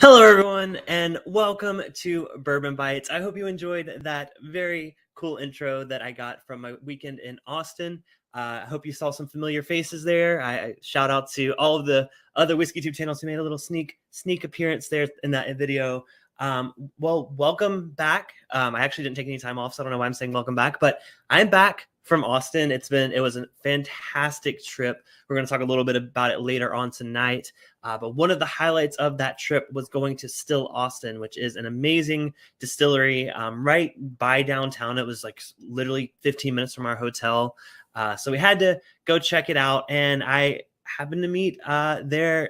Hello, everyone, and welcome to Bourbon Bytes. I hope you enjoyed that very cool intro that I got from my weekend in Austin. I hope you saw some familiar faces there. I shout out to all of the other whiskey tube channels who made a little sneak appearance there in that video. Welcome back. I actually didn't take any time off, so I don't know why I'm saying welcome back, but I'm back from Austin. It was a fantastic trip. We're going to talk a little bit about it later on tonight. But one of the highlights of that trip was going to Still Austin, which is an amazing distillery right by downtown. It was like literally 15 minutes from our hotel. So we had to go check it out. And I happened to meet their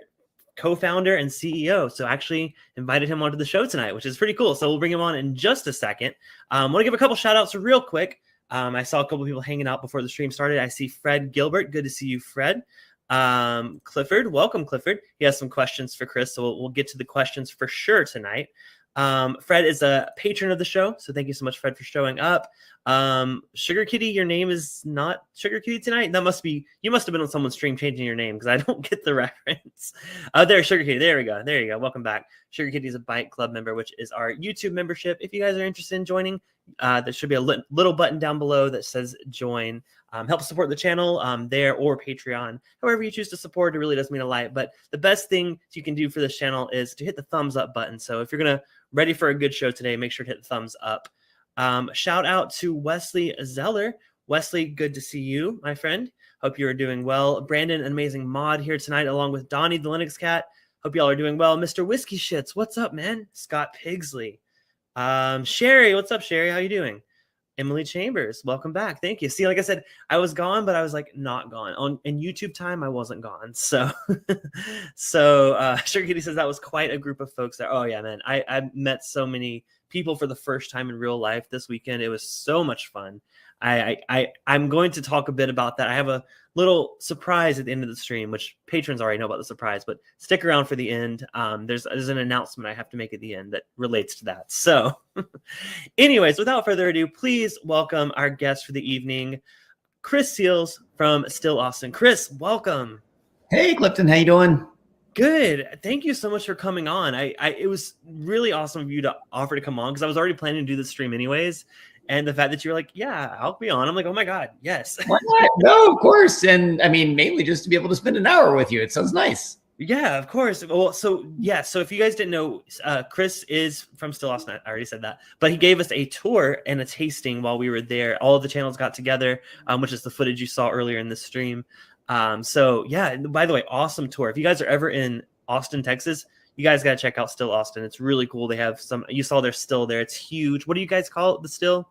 co-founder and CEO. So I actually invited him onto the show tonight, which is pretty cool. So we'll bring him on in just a second. I want to give a couple shout outs real quick. I saw a couple of people hanging out before the stream started. I see Fred Gilbert. Good to see you, Fred. Clifford, welcome, Clifford. He has some questions for Chris, so we'll get to the questions for sure tonight. Fred is a patron of the show, so thank you so much, Fred, for showing up. Sugar Kitty, your name is not Sugar Kitty tonight. You must have been on someone's stream changing your name because I don't get the reference. There's Sugar Kitty. There we go. There you go. Welcome back. Sugar Kitty is a Byte Club member, which is our YouTube membership. If you guys are interested in joining, there should be a little button down below that says join. Help support the channel there or Patreon. However you choose to support, it really does mean a lot. But the best thing you can do for this channel is to hit the thumbs up button. So if you're ready for a good show today, make sure to hit the thumbs up. Shout out to Wesley Zeller. Wesley, good to see you, my friend. Hope you are doing well. Brandon, an amazing mod here tonight, along with Donnie, the Linux cat. Hope y'all are doing well. Mr. Whiskey Shits, what's up, man? Scott Pigsley. Sherry, what's up, Sherry? How you doing? Emily Chambers, welcome back. Thank you. See, like I said, I was gone, but I was like not gone. In YouTube time, I wasn't gone. So, Sugar Kitty says that was quite a group of folks there. Oh yeah, man. I met so many people for the first time in real life this weekend. It was so much fun. I'm going to talk a bit about that. I have a little surprise at the end of the stream, which patrons already know about the surprise, but stick around for the end. There's an announcement I have to make at the end that relates to that. So anyways, without further ado, please welcome our guest for the evening, Chris Seals from Still Austin. Chris, welcome. Hey, Clifton, how you doing? Good. Thank you so much for coming on. It was really awesome of you to offer to come on because I was already planning to do the stream anyways. And the fact that you're like, yeah, I'll be on. I'm like, oh my God, yes. Why not? No, of course. And I mean, mainly just to be able to spend an hour with you. It sounds nice. Yeah, of course. Well, so if you guys didn't know, Chris is from Still Austin. I already said that, but he gave us a tour and a tasting while we were there. All of the channels got together, which is the footage you saw earlier in the stream. So yeah, by the way, awesome tour. If you guys are ever in Austin, Texas, you guys got to check out Still Austin. It's really cool. They have you saw their still there. It's huge. What do you guys call it? The still?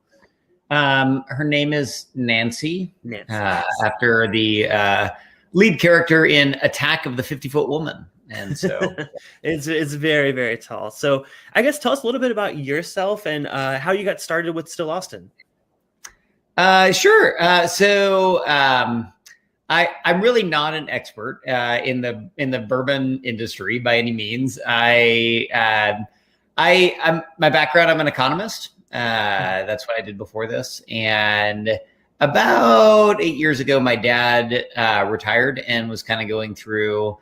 Her name is Nancy. After the lead character in Attack of the 50-Foot Woman. And so it's very, very tall. So I guess tell us a little bit about yourself and how you got started with Still Austin. Sure. I'm really not an expert in the bourbon industry by any means. I'm my background, I'm an economist. That's what I did before this. And about 8 years ago, my dad retired and was kind of going through,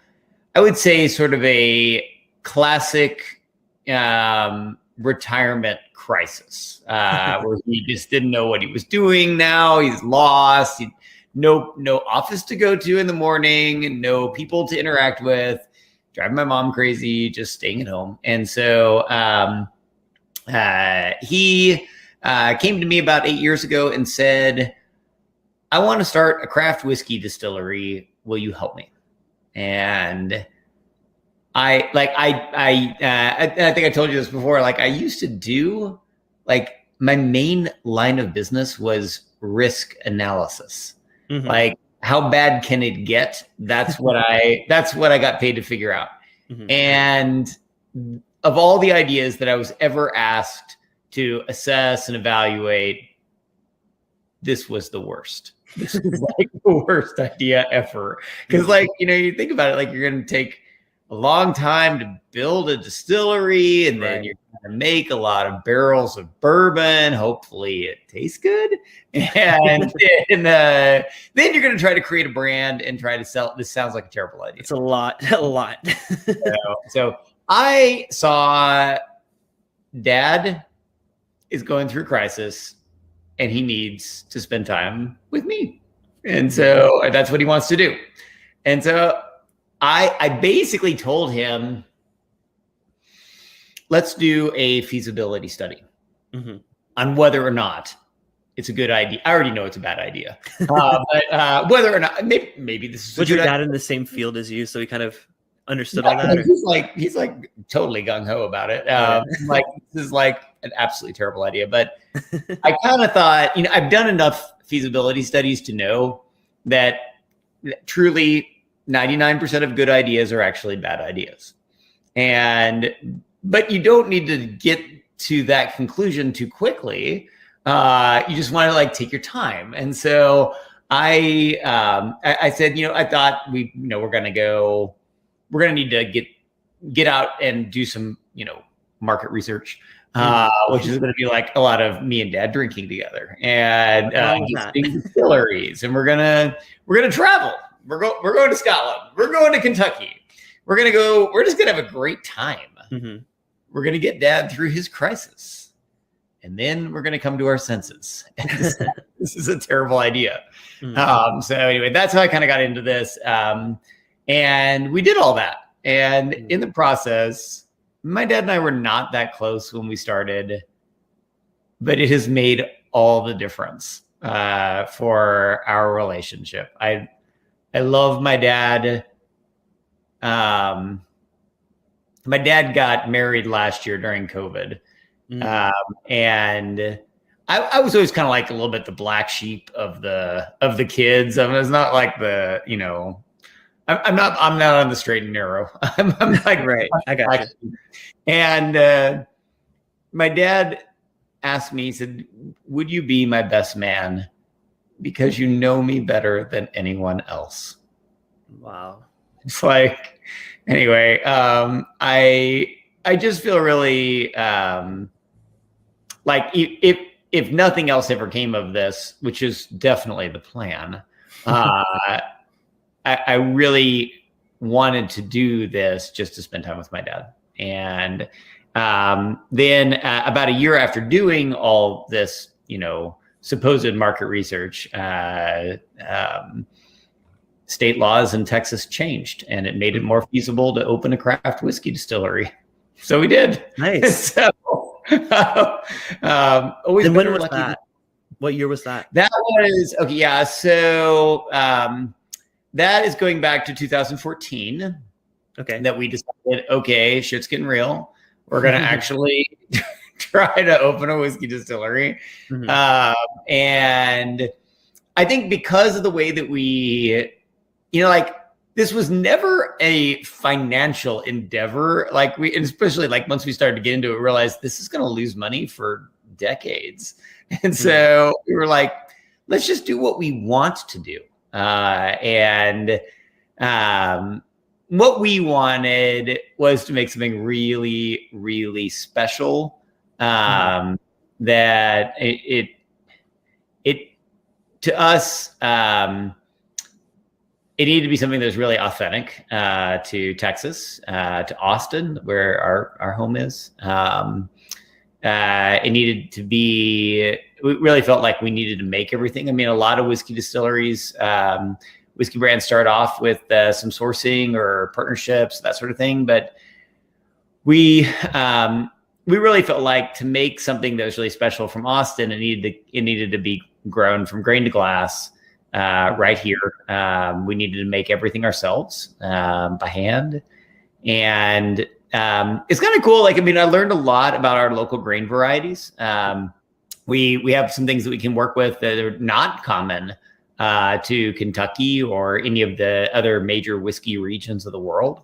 I would say, sort of a classic retirement crisis where he just didn't know what he was doing now. He's lost. No office to go to in the morning, no people to interact with, driving my mom crazy, just staying at home. And so he came to me about 8 years ago and said, I want to start a craft whiskey distillery. Will you help me? And I think I told you this before. Like I used to do, like my main line of business was risk analysis. Mm-hmm. Like how bad can it get? That's what I got paid to figure out. Mm-hmm. And of all the ideas that I was ever asked to assess and evaluate, this was the worst. This is like the worst idea ever. Because you think about it, like you're going to take a long time to build a distillery, and then you're going to make a lot of barrels of bourbon. Hopefully it tastes good. And then you're going to try to create a brand and try to sell. This sounds like a terrible idea. It's a lot. So I saw Dad is going through crisis and he needs to spend time with me. And so that's what he wants to do. And so I basically told him, let's do a feasibility study on whether or not it's a good idea. I already know it's a bad idea, but whether or not maybe this is. Was your dad in the same field as you, so he kind of understood all that? He's like totally gung ho about it. Like this is like an absolutely terrible idea, but I kind of thought, I've done enough feasibility studies to know that truly 99% of good ideas are actually bad ideas, but you don't need to get to that conclusion too quickly. You just want to like take your time. And so I said, I thought we're going to need to get out and do some, market research, which is going to be like a lot of me and Dad drinking together and visiting distilleries. And we're going to travel. We're going to Scotland. We're going to Kentucky. We're just going to have a great time. We're going to get Dad through his crisis. And then we're going to come to our senses. This is a terrible idea. So anyway, that's how I kind of got into this. And we did all that. And in the process, my dad and I were not that close when we started, but it has made all the difference for our relationship. I love my dad. My dad got married last year during COVID. And I was always kind of like a little bit the black sheep of the kids. I mean, it's not like I'm not on the straight and narrow. I'm like, right. I got you. And my dad asked me, he said, would you be my best man? Because you know me better than anyone else. Wow. It's like, anyway, I just feel really, like if nothing else ever came of this, which is definitely the plan, I really wanted to do this just to spend time with my dad. And then about a year after doing all this, supposed market research, state laws in Texas changed, and it made it more feasible to open a craft whiskey distillery. So we did. Nice. So, always then when was that? What year was that? That was okay. Yeah. So that is going back to 2014. Okay. That we decided, okay, shit's getting real. We're gonna actually try to open a whiskey distillery. And I think because of the way that we, this was never a financial endeavor. Like and especially like once we started to get into it, we realized this is going to lose money for decades. And so we were like, let's just do what we want to do. And what we wanted was to make something really, really special. That it to us, it needed to be something that was really authentic to Texas, to Austin, where our home is. It needed to be, we really felt like we needed to make everything. I mean, a lot of whiskey distilleries, whiskey brands start off with some sourcing or partnerships, that sort of thing. But we really felt like to make something that was really special from Austin, it needed to be grown from grain to glass. Right here. We needed to make everything ourselves by hand. And it's kind of cool. Like, I mean, I learned a lot about our local grain varieties. We have some things that we can work with that are not common to Kentucky or any of the other major whiskey regions of the world.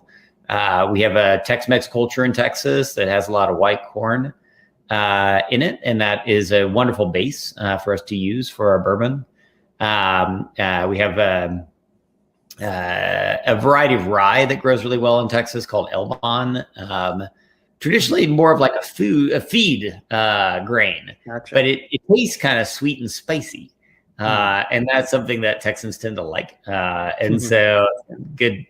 We have a Tex-Mex culture in Texas that has a lot of white corn in it. And that is a wonderful base for us to use for our bourbon. We have a variety of rye that grows really well in Texas called Elbon. Traditionally more of like a feed grain, Gotcha. but it tastes kind of sweet and spicy. And that's something that Texans tend to like. And so good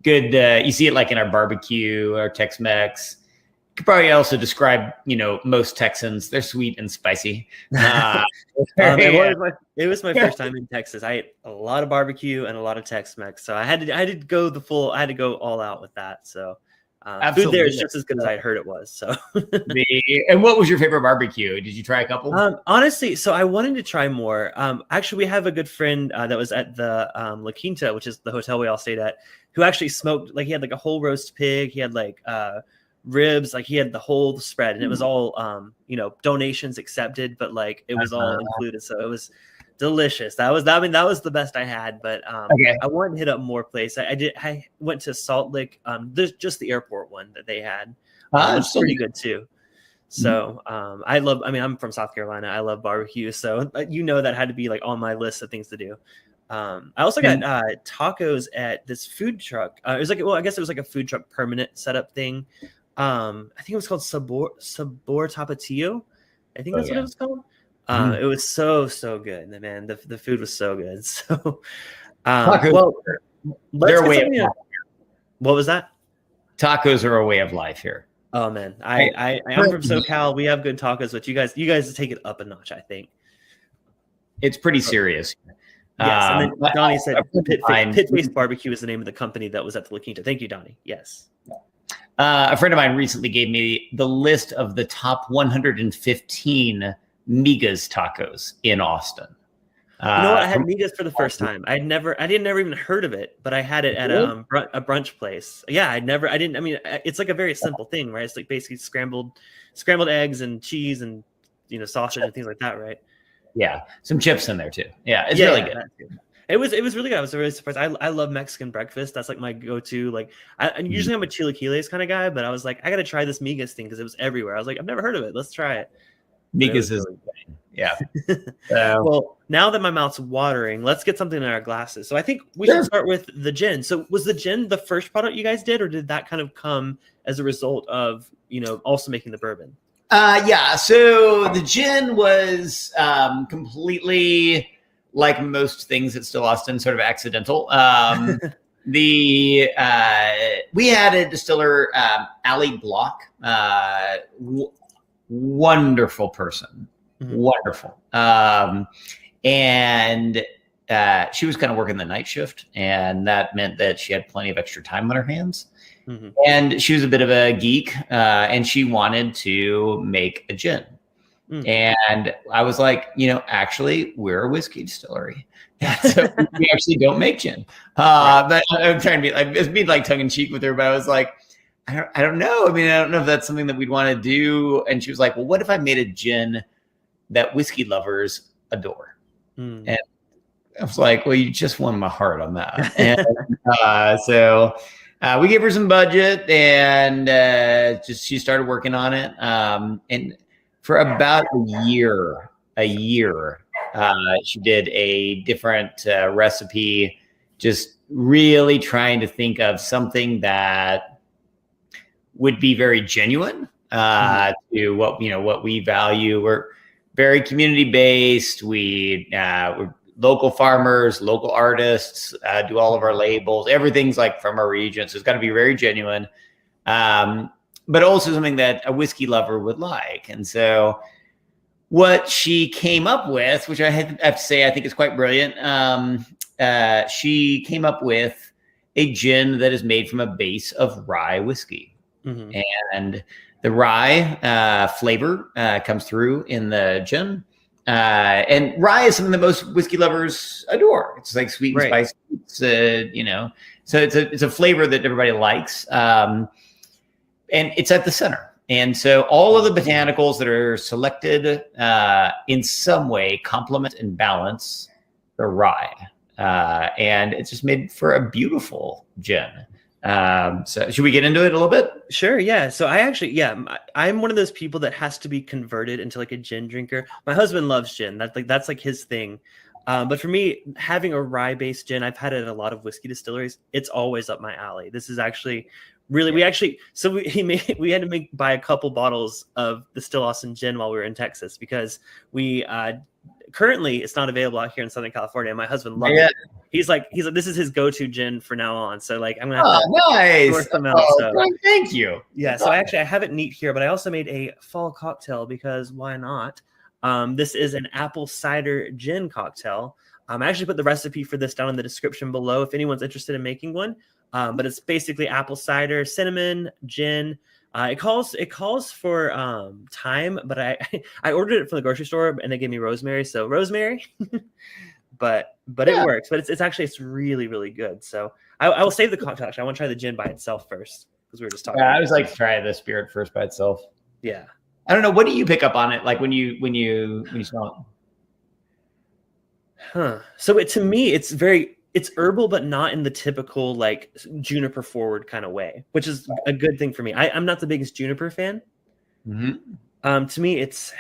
good. You see it like in our barbecue or Tex-Mex. You could probably also describe, most Texans. They're sweet and spicy. It was my first time in Texas. I ate a lot of barbecue and a lot of Tex-Mex, so I had to go all out with that. So food there is just as good as I heard it was. So and what was your favorite barbecue? Did you try a couple? Honestly, so I wanted to try more. Actually, we have a good friend that was at the La Quinta, which is the hotel we all stayed at, who actually smoked, like he had like a whole roast pig. He had like ribs, like he had the whole spread, and it was all donations accepted, but like it was all included, so it was delicious. That was the best I had, but Okay. I wanted to hit up more place. I went to Salt Lake, there's just the airport one that they had, which is pretty good too. So I'm from South Carolina. I love barbecue, so that had to be like on my list of things to do. I also got tacos at this food truck. It was like, well, I guess it was like a food truck permanent setup thing. I think it was called Sabor Tapatio. I think that's what it was called. It was so good, man. The food was so good. So, well, they're a way of life. What was that? Tacos are a way of life here. Oh man, I'm from SoCal. We have good tacos, but you guys take it up a notch. I think it's pretty serious. Yes, and then Donnie said Pit Face Barbecue is the name of the company that was at the La Quinta. Thank you, Donnie. Yes. A friend of mine recently gave me the list of the top 115 Migas tacos in Austin. You know what? I had Migas for the first time. I didn't never even heard of it, but I had it at a brunch place. Yeah, it's like a very simple thing, right? It's like basically scrambled eggs and cheese and sausage and things like that, right? Yeah, some chips in there too. Yeah, it's really good. It was really good. I was really surprised. I love Mexican breakfast. That's like my go-to. Like, usually I'm a chilaquiles kind of guy, but I was like, I got to try this Migas thing because it was everywhere. I was like, I've never heard of it. Let's try it. Migas is yeah. Well, now that my mouth's watering, let's get something in our glasses. So I think we should start with the gin. So was the gin the first product you guys did, or did that kind of come as a result of also making the bourbon? Yeah. So the gin was completely, like most things at Still Austin, sort of accidental. We had a distiller, Ali Block, wonderful person, wonderful. And she was kind of working the night shift, and that meant that she had plenty of extra time on her hands. And she was a bit of a geek, and she wanted to make a gin. And I was like, actually, we're a whiskey distillery. So we actually don't make gin. But I'm trying to be like tongue in cheek with her, but I was like, I don't know. I mean, I don't know if that's something that we'd want to do. And she was like, well, what if I made a gin that whiskey lovers adore? And I was like, well, you just won my heart on that. And so we gave her some budget, and she started working on it. And for about a year, she did a different recipe, just really trying to think of something that would be very genuine to what we value. We're very community based. We're local farmers, local artists, do all of our labels. Everything's like from our region, so it's got to be very genuine. But also something that a whiskey lover would like. And so what she came up with, which I have to say I think is quite brilliant, she came up with a gin that is made from a base of rye whiskey. And the rye flavor comes through in the gin. And rye is something that most whiskey lovers adore. It's like sweet and spicy. It's, so it's a flavor that everybody likes. And it's at the center. And so all of the botanicals that are selected in some way complement and balance the rye. And it's just made for a beautiful gin. So should we get into it a little bit? Sure. Yeah. So I'm one of those people that has to be converted into like a gin drinker. My husband loves gin. That's like his thing. But for me, having a rye-based gin, I've had it at a lot of whiskey distilleries. It's always up my alley. This is actually really, we had to buy a couple bottles of the Still Austin gin while we were in Texas, because we currently it's not available out here in Southern California. My husband loves Yeah. it. He's like, this is his go-to gin for now on. So like, I'm gonna have to nice. source them out. Oh, So thank you. yeah. So I have it neat here, but I also made a fall cocktail because why not? This is an apple cider gin cocktail. I actually put the recipe for this down in the description below if anyone's interested in making one. But it's basically apple cider, cinnamon, gin. It calls for thyme, but I ordered it from the grocery store and they gave me rosemary, so rosemary. but it works. But it's really, really good. So I will save the cocktail. Actually, I want to try the gin by itself first because we were just talking. Yeah, I was like, try the spirit first by itself. Yeah. I don't know. What do you pick up on it? Like when you smell it? Huh. So to me, it's herbal, but not in the typical like juniper forward kind of way, which is a good thing for me. I'm not the biggest juniper fan. Mm-hmm. To me, it's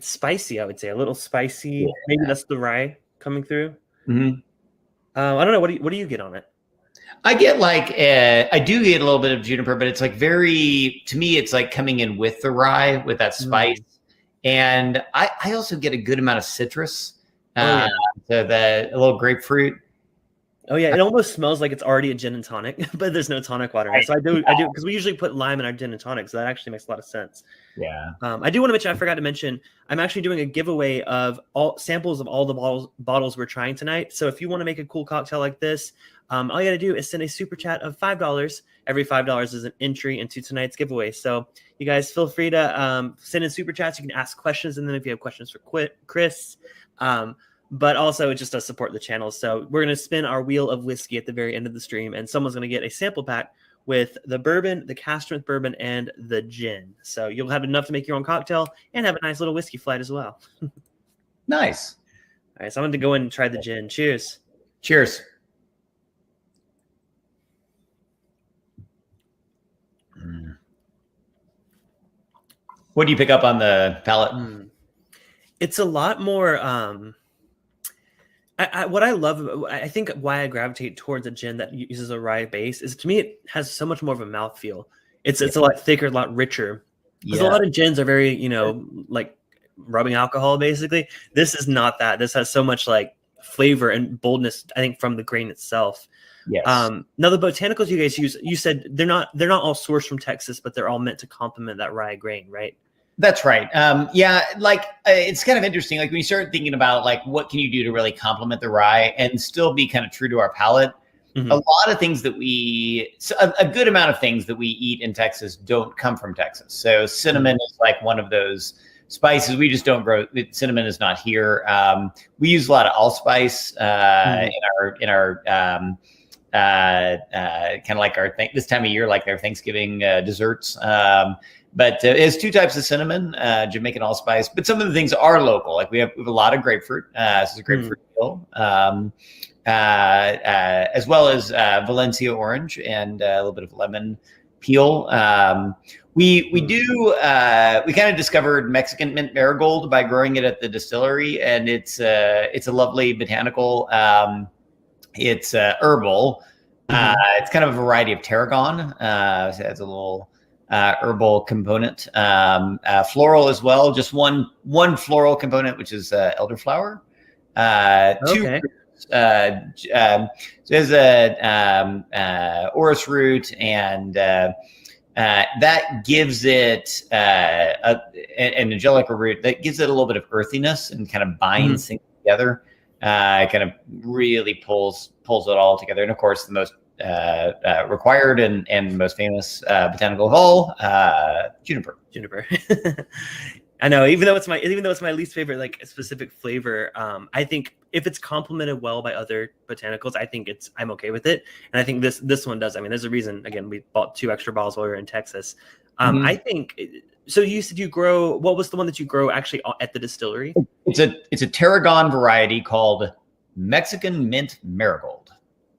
spicy. I would say a little spicy. Yeah. Maybe that's the rye coming through. Mm-hmm. I don't know. What do you get on it? I get like I do get a little bit of juniper, but it's like to me, it's like coming in with the rye with that spice, and I also get a good amount of citrus. So a little grapefruit. Oh yeah, it almost smells like it's already a gin and tonic, but there's no tonic water. So I do because we usually put lime in our gin and tonic, so that actually makes a lot of sense. Yeah. I do want to mention, I forgot to mention, I'm actually doing a giveaway of all samples of all the bottles we're trying tonight. So if you want to make a cool cocktail like this, all you got to do is send a super chat of $5. Every $5 is an entry into tonight's giveaway. So you guys feel free to send in super chats. You can ask questions, and then if you have questions for Chris, but also it just does support the channel. So we're going to spin our wheel of whiskey at the very end of the stream, and someone's going to get a sample pack with the bourbon, the cast strength bourbon, and the gin. So you'll have enough to make your own cocktail and have a nice little whiskey flight as well. Nice. All right, so I'm going to go in and try the gin. Cheers. Cheers. What do you pick up on the palate? It's a lot more. What I love, I think why I gravitate towards a gin that uses a rye base is, to me, it has so much more of a mouthfeel. It's a lot thicker, a lot richer. Because a lot of gins are very, like rubbing alcohol, basically. This is not that. This has so much like flavor and boldness, I think, from the grain itself. Yes. Now the botanicals you guys use, you said they're not all sourced from Texas, but they're all meant to complement that rye grain, right? That's right. It's kind of interesting. Like when you start thinking about like what can you do to really complement the rye and still be kind of true to our palate. Mm-hmm. A lot of things that a good amount of things that we eat in Texas don't come from Texas. So cinnamon is like one of those spices we just don't grow. Cinnamon is not here. We use a lot of allspice in our kind of like this time of year, like our Thanksgiving desserts. But it's two types of cinnamon, Jamaican allspice. But some of the things are local. Like we have a lot of grapefruit. This is a grapefruit peel, as well as Valencia orange and a little bit of lemon peel. We kind of discovered Mexican mint marigold by growing it at the distillery, and it's a lovely botanical. It's herbal. It's kind of a variety of tarragon. So it has a little herbal component, floral as well. Just one floral component, which is elderflower. Two fruits. So there's a orris root, and that gives it an angelica root that gives it a little bit of earthiness and kind of binds things together. Kind of really pulls it all together. And of course, the most required and most famous botanical of all, juniper. I know, even though it's my least favorite like specific flavor, I think if it's complemented well by other botanicals, I think I'm okay with it. And I think this one does. I mean, there's a reason. Again, we bought 2 extra bottles while we were in Texas. I think. So you said you grow. What was the one that you grow actually at the distillery? It's a tarragon variety called Mexican mint marigold.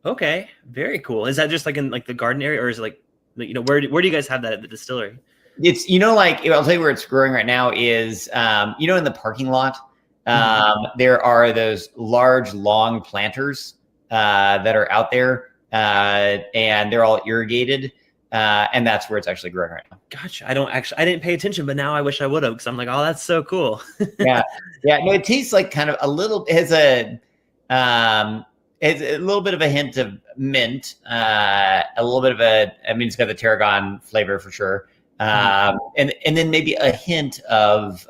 Okay, very cool. Is that just like in like the garden area, or is it like where do you guys have that at the distillery? It's like I'll tell you where it's growing right now is in the parking lot there are those large long planters that are out there and they're all irrigated. and that's where it's actually growing right now. Gotcha. I didn't pay attention, but now I wish I would have, because I'm like, oh, that's so cool. Yeah. No, it tastes like kind of a little. It's a little bit of a hint of mint, a little bit of it's got the tarragon flavor for sure, and then maybe a hint of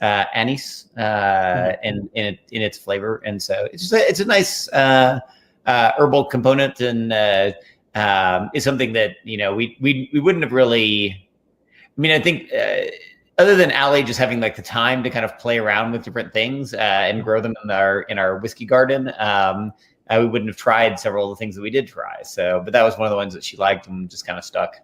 anise in its flavor, and so it's a nice herbal component, and is something that we wouldn't have really. I think other than Allie just having like the time to kind of play around with different things and grow them in our whiskey garden, we wouldn't have tried several of the things that we did try. So, but that was one of the ones that she liked and just kind of stuck.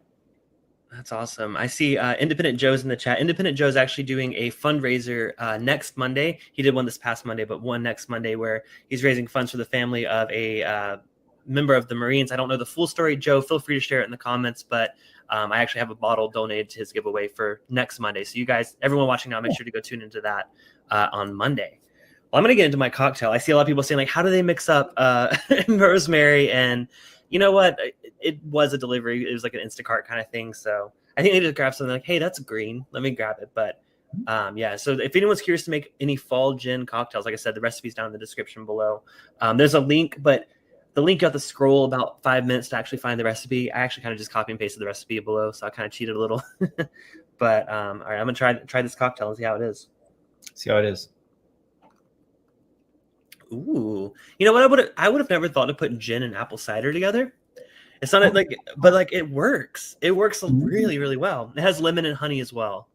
That's awesome. I see Independent Joe's in the chat. Independent Joe's actually doing a fundraiser next Monday. He did one this past Monday, but one next Monday where he's raising funds for the family of a member of the Marines. I don't know the full story. Joe, feel free to share it in the comments, but I actually have a bottle donated to his giveaway for next Monday. So you guys, everyone watching now, make sure to go tune into that on Monday. Well, I'm going to get into my cocktail. I see a lot of people saying, like, how do they mix up rosemary? And you know what? It was a delivery. It was like an Instacart kind of thing. So I think they just grabbed something like, hey, that's green. Let me grab it. But yeah, so if anyone's curious to make any fall gin cocktails, like I said, the recipe's down in the description below. There's a link, but the link you have to scroll about 5 minutes to actually find the recipe. I actually kind of just copy and pasted the recipe below, so I kind of cheated a little. But all right, I'm gonna try this cocktail and see how it is. See how it is. Ooh, you know what? I would have never thought of putting gin and apple cider together. It's not like, but like it works. It works really, really well. It has lemon and honey as well.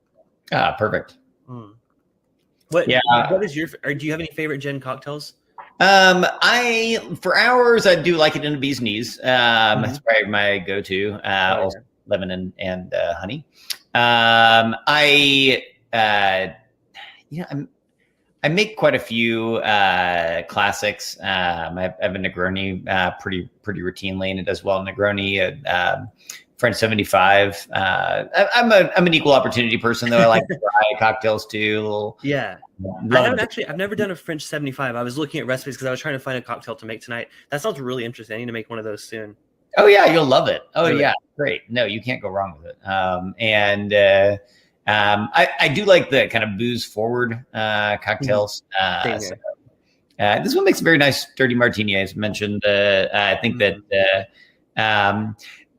Ah, perfect. What is your? Or do you have any favorite gin cocktails? For hours, I do like it in a bee's knees. That's probably my go-to. Also lemon and honey. I make quite a few classics. I have a Negroni pretty routinely, and it does well in Negroni. French 75. I'm an equal opportunity person, though. I like to try cocktails too. I've never done a French 75. I was looking at recipes because I was trying to find a cocktail to make tonight. That sounds really interesting. I need to make one of those soon. Oh yeah, you'll love it. Oh really? Yeah, great. No, you can't go wrong with it. I do like the kind of booze forward cocktails. This one makes a very nice dirty martini, as mentioned. I think that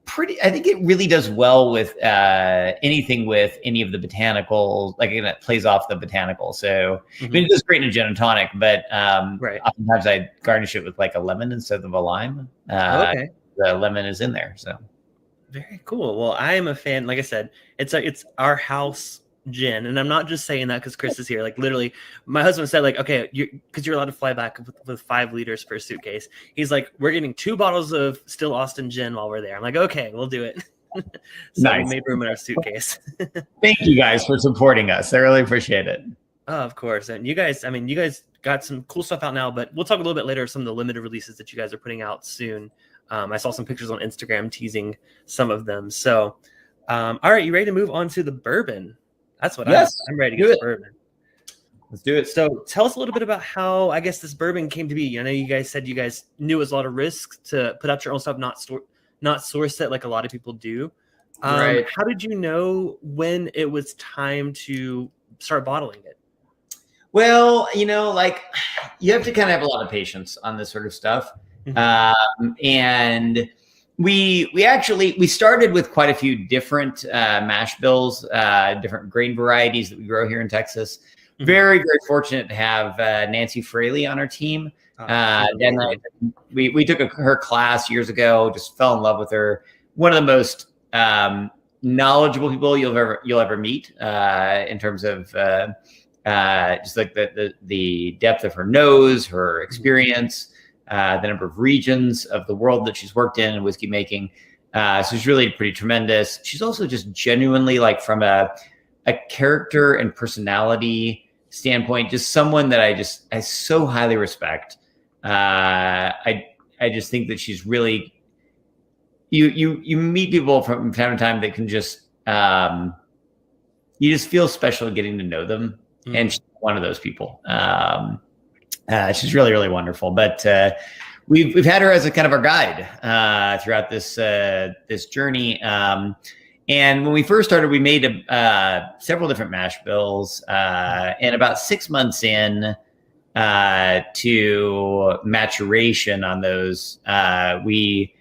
I think it really does well with anything with any of the botanicals. Like it plays off the botanical. So I mean, it does great in a gin and tonic, but oftentimes I garnish it with like a lemon instead of a lime. Okay. The lemon is in there. So very cool. Well, I am a fan. Like I said, it's our house gin, and I'm not just saying that because Chris is here. Like literally, my husband said, like, okay, because you're allowed to fly back with 5 liters per suitcase. He's like, we're getting 2 bottles of Still Austin gin while we're there. I'm like, okay, we'll do it. So nice. We made room in our suitcase. Thank you guys for supporting us. I really appreciate it. Oh, of course. And you guys got some cool stuff out now, but we'll talk a little bit later of some of the limited releases that you guys are putting out soon. I saw some pictures on Instagram teasing some of them. So, all right, you ready to move on to the bourbon? That's what I'm ready to get the bourbon. Let's do it. So tell us a little bit about how, I guess, this bourbon came to be. I know you guys said you guys knew it was a lot of risk to put out your own stuff, not source it like a lot of people do. Right. How did you know when it was time to start bottling it? Well, like you have to kind of have a lot of patience on this sort of stuff. And we started with quite a few different mash bills, different grain varieties that we grow here in Texas. Very, very fortunate to have Nancy Fraley on our team. We took her class years ago, just fell in love with her. One of the most knowledgeable people you'll ever meet in terms of just like the depth of her nose, her experience. The number of regions of the world that she's worked in whiskey making. So she's really pretty tremendous. She's also just genuinely, like, from a character and personality standpoint, just someone that I so highly respect. I just think that she's really, you meet people from time to time that can just, you just feel special getting to know them. And she's one of those people. She's really, really wonderful. But we've had her as a kind of our guide throughout this journey. And when we first started, we made several different mash bills, and about 6 months in to maturation on those, we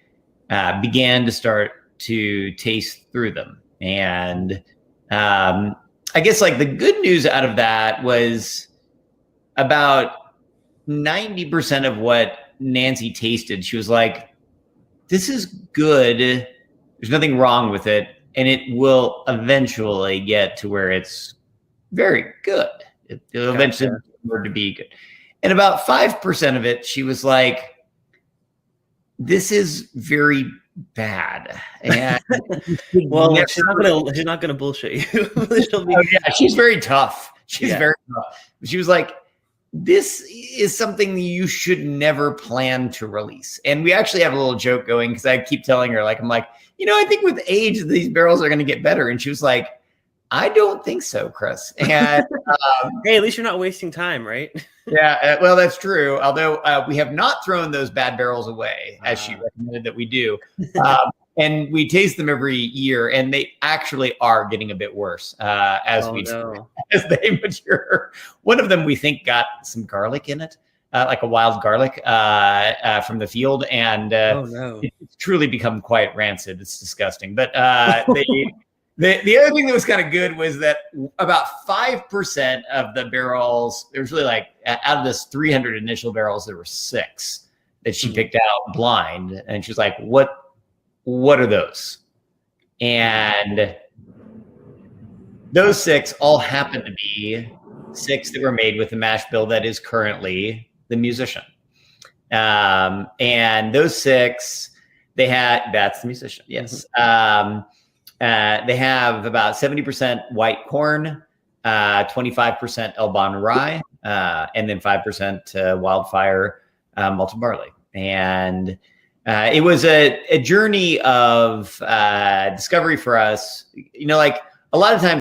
began to start to taste through them. And I guess like the good news out of that was about 90% of what Nancy tasted, she was like, this is good. There's nothing wrong with it. And it will eventually get to where it's very good. It'll eventually get to be good. And about 5% of it, she was like, this is very bad. And well, she's not gonna bullshit you. Yeah, she's very tough. She's very tough. She was like, this is something you should never plan to release. And we actually have a little joke going because I keep telling her, like, I'm like, I think with age, these barrels are going to get better. And she was like, I don't think so, Chris. And hey, at least you're not wasting time, right? Yeah, well, that's true. Although we have not thrown those bad barrels away, as she recommended that we do. And we taste them every year, and they actually are getting a bit worse as they mature. One of them we think got some garlic in it, like a wild garlic from the field, and it's truly become quite rancid. It's disgusting. But the other thing that was kind of good was that about 5% of the barrels, there was really like out of this 300 initial barrels, there were 6 that she picked out blind, and she was like, what are those? And those 6 all happen to be 6 that were made with the mash bill that is currently the Musician. And those 6, that's the Musician, yes. They have about 70% white corn, 25% Elbon rye, and then 5% wildfire malted barley. And it was a journey of discovery for us. Like a lot of times